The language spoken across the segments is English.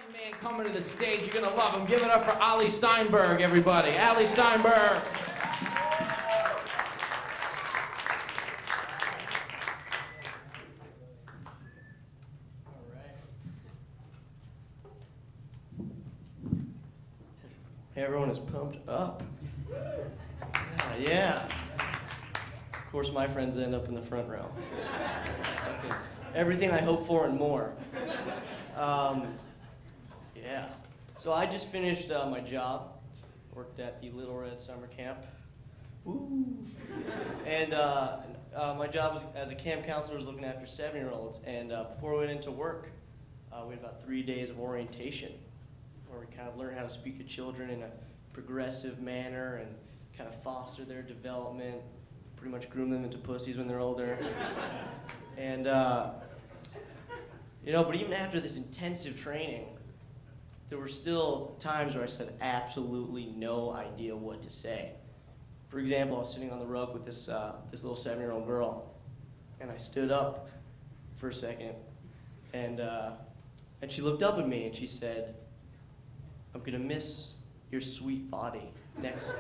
young man coming to the stage. You're gonna love him. Give it up for Ali Sternberg, everybody. Ali Sternberg. Everyone is pumped up. Yeah. Of course, my friends end up in the front row. Okay. Everything I hope for and more. Yeah. So I just finished my job. Worked at the Little Red Summer Camp. Woo. And my job was, as a camp counselor, was looking after 7-year-olds. And before we went into work, we had about 3 days of orientation, where we kind of learn how to speak to children in a progressive manner and kind of foster their development, pretty much groom them into pussies when they're older. And, but even after this intensive training, there were still times where I said absolutely no idea what to say. For example, I was sitting on the rug with this little 7-year-old girl, and I stood up for a second, and she looked up at me and she said, "I'm gonna miss your sweet body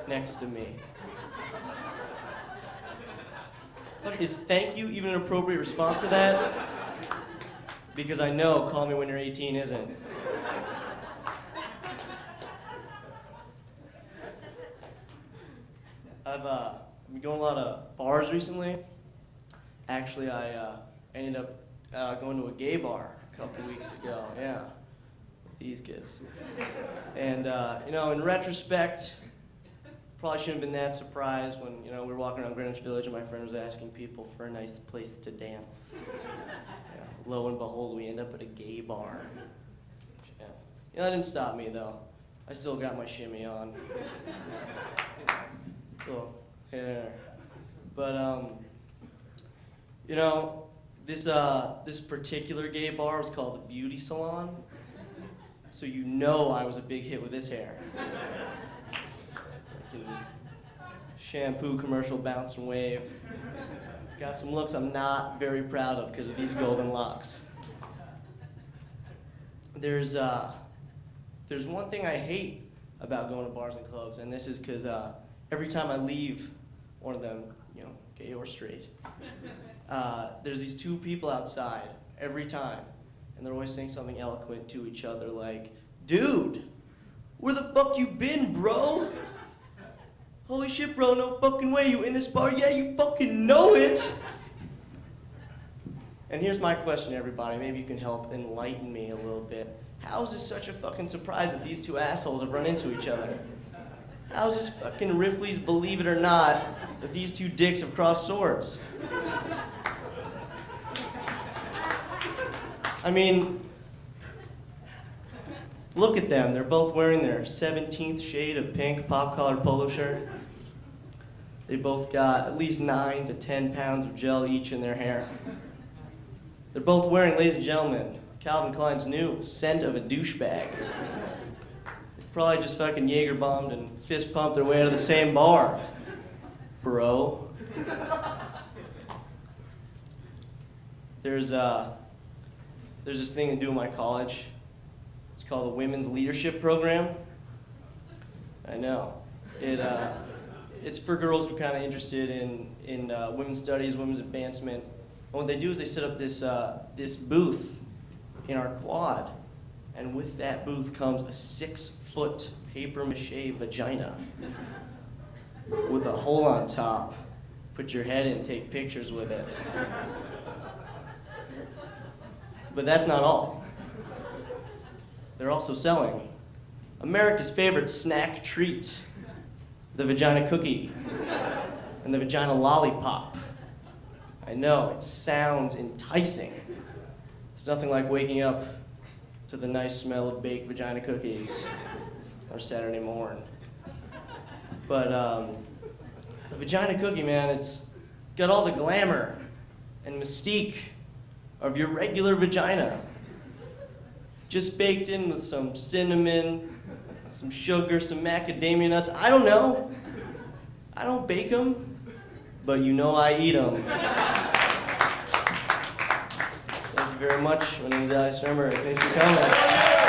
next to me." But is thank you even an appropriate response to that? Because I know call me when you're 18 isn't. I've been going to a lot of bars recently. Actually, I ended up going to a gay bar a couple weeks ago. Yeah. These kids. And, in retrospect, probably shouldn't have been that surprised when, we were walking around Greenwich Village and my friend was asking people for a nice place to dance. Yeah, lo and behold, we end up at a gay bar. Yeah. That didn't stop me, though. I still got my shimmy on. Cool. Yeah. But, this particular gay bar was called the Beauty Salon. So I was a big hit with this hair. Shampoo commercial bounce and wave. Got some looks I'm not very proud of because of these golden locks. There's one thing I hate about going to bars and clubs, and this is because every time I leave one of them, gay or straight, there's these two people outside every time. And they're always saying something eloquent to each other like, "Dude, where the fuck you been, bro? Holy shit, bro, no fucking way, you in this bar? Yeah, you fucking know it." And here's my question, everybody. Maybe you can help enlighten me a little bit. How is this such a fucking surprise that these two assholes have run into each other? How is this fucking Ripley's Believe It or Not that these two dicks have crossed swords? I mean, look at them. They're both wearing their 17th shade of pink pop-collared polo shirt. They both got at least 9 to 10 pounds of gel each in their hair. They're both wearing, ladies and gentlemen, Calvin Klein's new scent of a douchebag. They probably just fucking Jaeger bombed and fist pumped their way out of the same bar, bro. There's this thing to do in my college. It's called the Women's Leadership Program. I know. It's for girls who are kind of interested in women's studies, women's advancement. And what they do is they set up this booth in our quad. And with that booth comes a 6-foot paper mache vagina with a hole on top. Put your head in, take pictures with it. But that's not all. They're also selling America's favorite snack treat, the vagina cookie and the vagina lollipop. I know, it sounds enticing. It's nothing like waking up to the nice smell of baked vagina cookies on Saturday morning. But the vagina cookie, man, it's got all the glamour and mystique of your regular vagina. Just baked in with some cinnamon, some sugar, some macadamia nuts. I don't know. I don't bake them, but I eat them. Thank you very much. My name is Ali Sternberg. Thanks for coming.